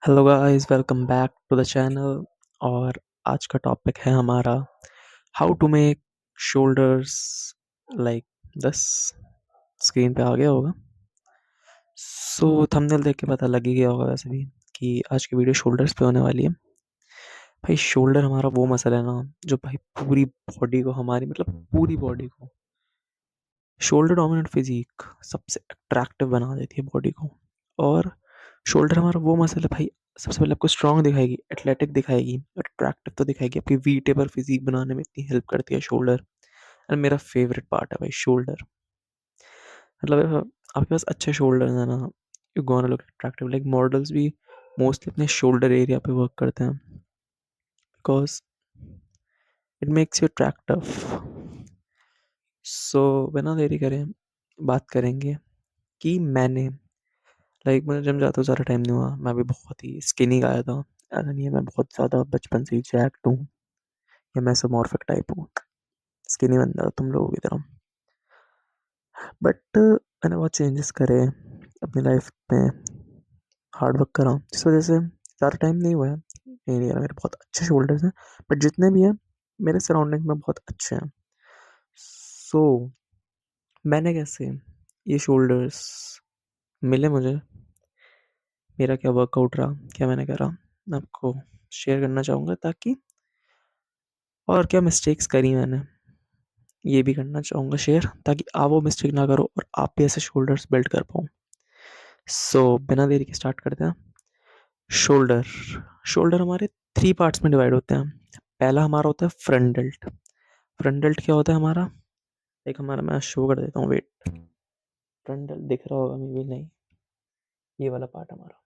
Hello guys, welcome back to the channel. और आज का टॉपिक है हमारा how to make shoulders like this. Screen पे आ गया होगा। सो थंबनेल देख के पता लग ही गया होगा वैसे भी कि आज की वीडियो शोल्डर्स पे होने वाली है। भाई शोल्डर हमारा वो मसल है ना, जो भाई पूरी बॉडी को, हमारी मतलब पूरी बॉडी को, शोल्डर डोमिनेंट फिजिक सबसे अट्रैक्टिव बना देती है बॉडी को। और शोल्डर हमारा वो मसल है भाई, सबसे पहले आपको स्ट्रांग दिखाएगी, एथलेटिक दिखाएगी, अट्रैक्टिव तो दिखाएगी, आपकी वी टेपर फिजिक बनाने में इतनी हेल्प करती है शोल्डर। एंड मेरा फेवरेट पार्ट है भाई शोल्डर। मतलब आपके पास अच्छे शोल्डर है ना, you gonna look attractive. Like models भी मोस्टली अपने शोल्डर एरिया पे वर्क करते हैं because it makes you attractive. So बिना देरी करें बात करेंगे कि मुझे जिम जाते हुए ज़्यादा टाइम नहीं हुआ, मैं भी बहुत ही स्किनी गाया था। ऐसा नहीं है मैं बहुत ज़्यादा बचपन से ही जैक्ट हूँ या मेसोमॉर्फिक टाइप हूँ, स्किनी बंदा था तुम लोगों की तरह। बट मैंने बहुत चेंजेस करे अपनी लाइफ में, हार्ड वर्क करा जिस वजह से ज़्यादा टाइम नहीं हुआ है। नहीं यार, मेरे बहुत अच्छे शोल्डर्स हैं, बट जितने भी हैं मेरे सराउंडिंग में बहुत अच्छे हैं। सो मैंने कैसे ये शोल्डर्स मिले मुझे, मेरा क्या वर्कआउट रहा, क्या मैंने करा, मैं आपको शेयर करना चाहूँगा। ताकि और क्या मिस्टेक्स करी मैंने, ये भी करना चाहूँगा शेयर, ताकि आप वो मिस्टेक ना करो और आप भी ऐसे शोल्डर्स बिल्ड कर पाओ। सो बिना देरी के स्टार्ट करते हैं। शोल्डर शोल्डर हमारे थ्री पार्ट्स में डिवाइड होते हैं। पहला हमारा होता है फ्रंट डेल्ट। फ्रंट डेल्ट क्या होता है हमारा, एक हमारा, मैं शो कर देता हूँ, वेट। फ्रंट डेल्ट दिख रहा होगा मे भी नहीं, ये वाला पार्ट हमारा,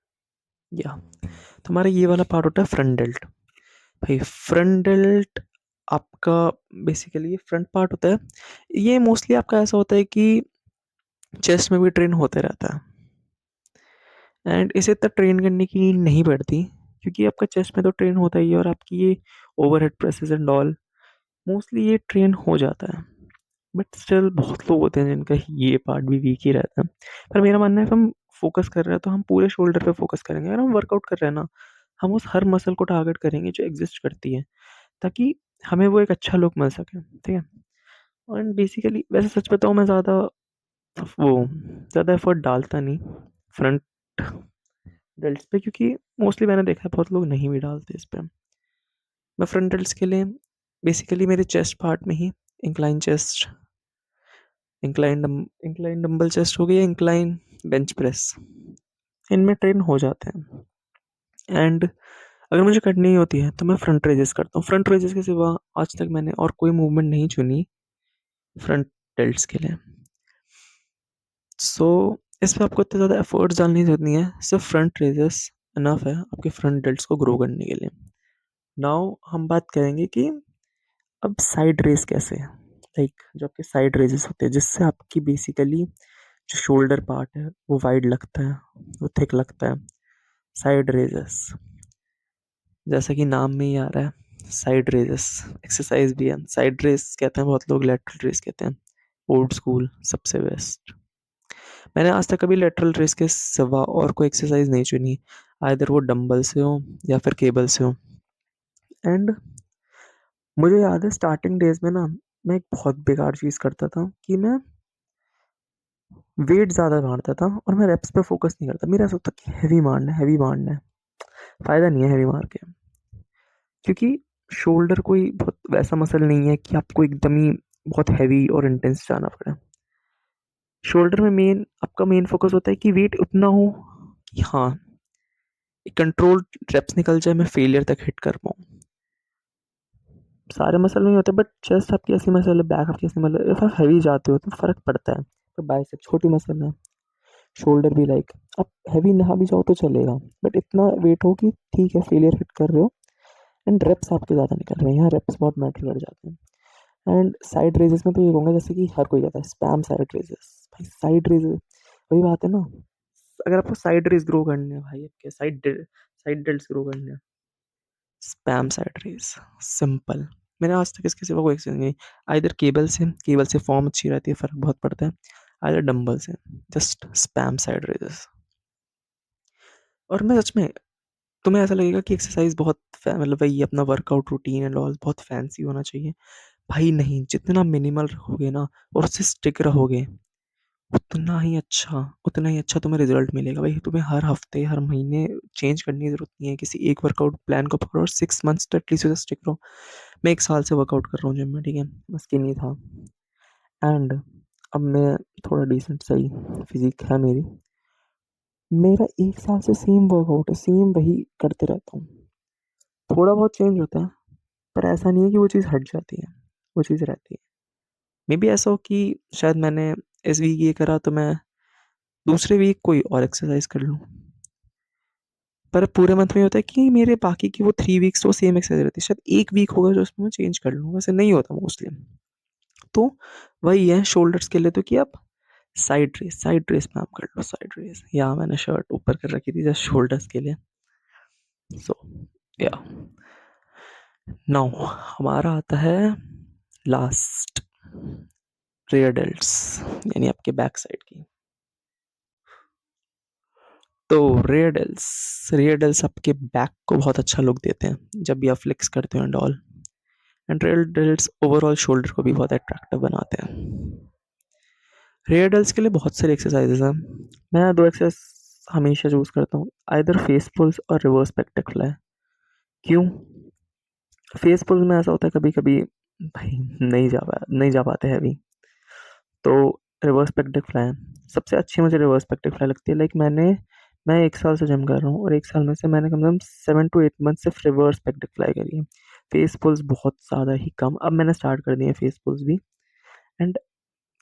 या तो हमारा ये वाला पार्ट होता है फ्रंट डेल्ट। भाई फ्रंट डेल्ट आपका बेसिकली फ्रंट पार्ट होता है। ये मोस्टली आपका ऐसा होता है कि चेस्ट में भी ट्रेन होते रहता है, एंड इसे इतना ट्रेन करने की नीड नहीं पड़ती, क्योंकि आपका चेस्ट में तो ट्रेन होता ही है और आपकी ये overhead presses and all mostly ये ट्रेन हो जाता है। बट स्टिल बहुत लोग होते हैं जिनका ये पार्ट भी वीक ही रहता है। पर मेरा मानना है कि हम फोकस कर रहे हैं तो हम पूरे शोल्डर पे फोकस करेंगे। अगर हम वर्कआउट कर रहे हैं ना, हम उस हर मसल को टारगेट करेंगे जो एग्जिस्ट करती है, ताकि हमें वो एक अच्छा लुक मिल सके, ठीक है। और बेसिकली वैसे सच बताऊँ, मैं ज़्यादा एफर्ट डालता नहीं फ्रंट डेल्ट्स पे, क्योंकि मोस्टली मैंने देखा है बहुत लोग नहीं भी डालते इस पे। मैं फ्रंट डेल्ट्स के लिए बेसिकली मेरे चेस्ट पार्ट में ही incline chest, incline dumbbell chest हो गया, इंक्लाइन बेंच प्रेस, इनमें ट्रेन हो जाते हैं। एंड अगर मुझे करनी ही होती है तो मैं फ्रंट रेजेस करता हूँ। फ्रंट रेजेस के सिवा आज तक मैंने और कोई मूवमेंट नहीं चुनी फ्रंट डेल्ट्स के लिए। सो इसमें आपको इतने ज़्यादा एफर्ट्स डालने की ज़रूरत नहीं है, सिर्फ फ्रंट रेजेस इनफ है आपके फ्रंट डेल्ट्स को ग्रो करने के लिए। नाउ हम बात करेंगे कि अब साइड रेस कैसे है। लाइक जो आपके साइड रेजेस होते हैं, जिससे आपकी बेसिकली जो शोल्डर पार्ट है वो वाइड लगता है, वो थिक लगता है। साइड रेजेस जैसा कि नाम में ही आ रहा है, साइड रेजेस एक्सरसाइज भी है। साइड रेस कहते हैं बहुत लोग, लेटरल रेस कहते हैं, ओल्ड स्कूल सबसे बेस्ट। मैंने आज तक कभी लेटरल रेस के सिवा और कोई एक्सरसाइज नहीं चुनी, आइदर वो डंबल से हो या फिर केबल से हो। एंड मुझे याद है स्टार्टिंग डेज में ना, मैं एक बहुत बेकार चीज़ करता था कि मैं वेट ज़्यादा मारता था और मैं रेप्स पे फोकस नहीं करता। मेरा ऐसा होता कि हैवी मारना है, हैवी मारना है। फ़ायदा नहीं है हैवी मार के, क्योंकि शोल्डर कोई बहुत वैसा मसल नहीं है कि आपको एकदम ही बहुत हैवी और इंटेंस जाना पड़े। शोल्डर में आपका मेन फोकस होता है कि वेट उतना हो कि हाँ, एक कंट्रोल रेप्स निकल जाए, मैं फेलियर तक हिट कर पाऊँ। सारे मसल नहीं होते, बट चेस्ट आपकी ऐसी मसल है, बैक आपकी ऐसी मसल है, इफ आप हैवी जाते हो तो फ़र्क पड़ता है। तो बाइसेप छोटी मसल है, शोल्डर भी लाइक आप हैवी ना भी जाओ तो चलेगा, बट इतना वेट हो कि ठीक है फेलियर हिट कर रहे हो। एंड रेप्स आपके ज़्यादा निकल रहे हैं, यहाँ रेप्स बहुत मैटर कर जाते हैं। एंड साइड रेजेस में तो ये कहूँगा, जैसे कि हर कोई कहता है स्पैम साइड रेजेस। भाई साइड रेजेस वही बात है ना, अगर आपको साइड रेस ग्रो करने हैं भाई, आपके साइड डेल्ट्स ग्रो करने हैं, स्पैम साइड रेस, सिंपल। मैंने आज तक इसके सिवा कोई एक्सरसाइज नहीं, आइदर केबल से फॉर्म अच्छी रहती है, फ़र्क बहुत पड़ता है, आइदर डंबल से, जस्ट स्पैम साइड रेजेस। और मैं सच में तुम्हें ऐसा लगेगा कि एक्सरसाइज बहुत मतलब वही अपना वर्कआउट रूटीन एंड ऑल बहुत फैंसी होना चाहिए। भाई नहीं, जितना मिनिमल रहोगे ना और उससे स्टिक रहोगे, उतना ही अच्छा तुम्हें रिजल्ट मिलेगा। भाई तुम्हें हर हफ्ते हर महीने चेंज करने की जरूरत नहीं है, किसी एक वर्कआउट प्लान को पकड़ो और 6 मंथ्स तो एटलीस्ट उसे स्टिक रहो। मैं 1 साल से वर्कआउट कर रहा हूँ जिम में, ठीक है, मैं स्किनी था एंड अब मैं थोड़ा डिसेंट सही फिजिक है मेरी। मेरा 1 साल से सेम वर्कआउट है, सेम वही करते रहता हूँ। थोड़ा बहुत चेंज होता है, पर ऐसा नहीं है कि वो चीज़ हट जाती है, वो चीज़ रहती है। मे बी ऐसा हो कि शायद मैंने इस वीक ये करा तो मैं दूसरे वीक कोई और एक्सरसाइज कर लूँ, पर पूरे मंथ में होता है कि मेरे बाकी की वो 3 वीक्स तो सेम एक्सरसाइज रहती है, शायद एक वीक होगा जो उसमें मैं चेंज कर लूँ, वैसे नहीं होता मोस्टली। तो वही है शोल्डर्स के लिए, तो कि आप साइड रेस में आप कर लो साइड रेस। या मैंने शर्ट ऊपर कर रखी थी जस्ट शोल्डर्स के लिए। सो या नाउ हमारा आता है लास्ट, रेयर डेल्ट्स, यानी आपके बैक साइड की। तो रेयर डेल्स आपके बैक को बहुत अच्छा लुक देते हैं जब भी आप फ्लेक्स करते हो and all. And rear delts overall shoulder को भी बहुत अट्रैक्टिव बनाते हैं। रेयर डेल्स के लिए बहुत सारी एक्सरसाइजेज हैं। मैं दो एक्सरसाइज हमेशा चूज करता हूँ, आइदर फेस पुल्स और रिवर्स पेक्टिक फ्लाई। क्यों? फेस पुल्स में ऐसा होता है कभी कभी भाई नहीं जा पाते हैवी, तो रिवर्स पेक्टिक फ्लाई है। सबसे अच्छी मुझे रिवर्स पेक्टिक फ्लाई लगती है। मैं 1 साल से जिम कर रहा हूँ और 1 साल में से मैंने कम से कम 7 to 8 मंथ सिर्फ रिवर्स पेक्टिक फ्लाई करी है। फेस पुल्स बहुत ज़्यादा ही कम, अब मैंने स्टार्ट कर दिए हैं फेस पुल्स भी। And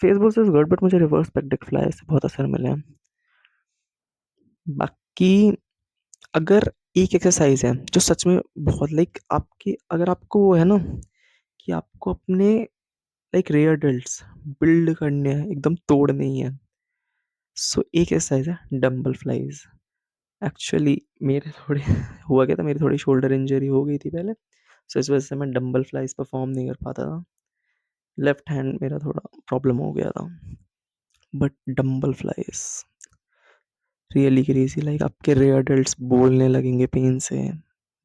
face pulls is good, but मुझे रिवर्स पेक्टिक फ्लाई से बहुत असर मिले हैं। बाकी अगर एक एक्सरसाइज है जो सच में बहुत लाइक आपके, अगर आपको वो है ना कि आपको अपने लाइक रेयर डेल्ट्स बिल्ड करने हैं, एकदम तोड़ने ही है, सो एक एक्सरसाइज है डंबल फ्लाइज। एक्चुअली मेरे थोड़े हुआ क्या था, मेरी थोड़ी शोल्डर इंजरी हो गई थी पहले, सो इस वजह से मैं डंबल फ्लाइज परफॉर्म नहीं कर पाता था। लेफ्ट हैंड मेरा थोड़ा प्रॉब्लम हो गया था। But dumbbell flies really crazy, like आपके रेयर अडल्ट्स बोलने लगेंगे पेन से।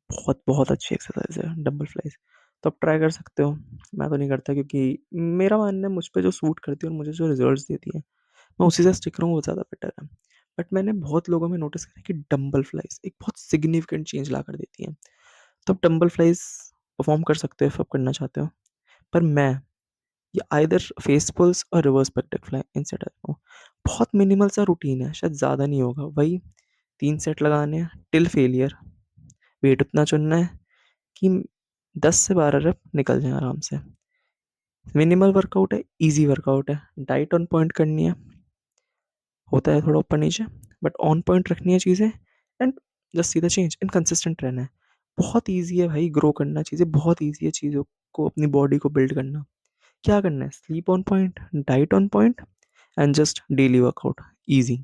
बहुत बहुत अच्छी एक्सरसाइज है डंबल फ्लाइज, तो आप ट्राई कर सकते हो। मैं तो नहीं करता क्योंकि मेरा मानना है मुझ पे जो सूट करती है और मुझे जो रिजल्ट्स देती है मैं उसी से स्टिक रहूँ, वो ज़्यादा बेटर है। बट मैंने बहुत लोगों में नोटिस करा कि डंबल फ्लाइज एक बहुत सिग्निफिकेंट चेंज ला कर देती है। तो आप डंबल फ्लाइज परफॉर्म कर सकते हो if आप करना चाहते हो। पर मैं ये आइदर फेस पुल्स और रिवर्स पेक्टिक फ्लाई इनसे डरता हूँ। बहुत मिनिमल सा रूटीन है, शायद ज़्यादा नहीं होगा, वही 3 सेट लगाने हैं टिल फेलियर। वेट उतना चुनना है कि 10 से 12 रेप निकल जाए आराम से। मिनिमल वर्कआउट है, इजी वर्कआउट है, डाइट ऑन पॉइंट करनी है, होता है थोड़ा ऊपर नीचे, बट ऑन पॉइंट रखनी है चीज़ें। And just see the change, inconsistent रहना है। बहुत ईजी है भाई ग्रो करना, चीज़ें बहुत ईजी है चीज़ों को, अपनी बॉडी को बिल्ड करना। क्या करना है, sleep on point, diet on point and just daily workout, easy.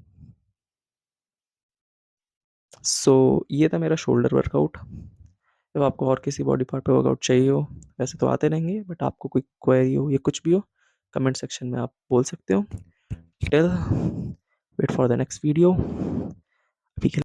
So ये था मेरा शोल्डर वर्कआउट। जब आपको और किसी बॉडी पार्ट पे वर्कआउट चाहिए हो, वैसे तो आते रहेंगे, बट आपको कोई क्वेरी हो या कुछ भी हो, कमेंट सेक्शन में आप बोल सकते हो। Till wait for the next video.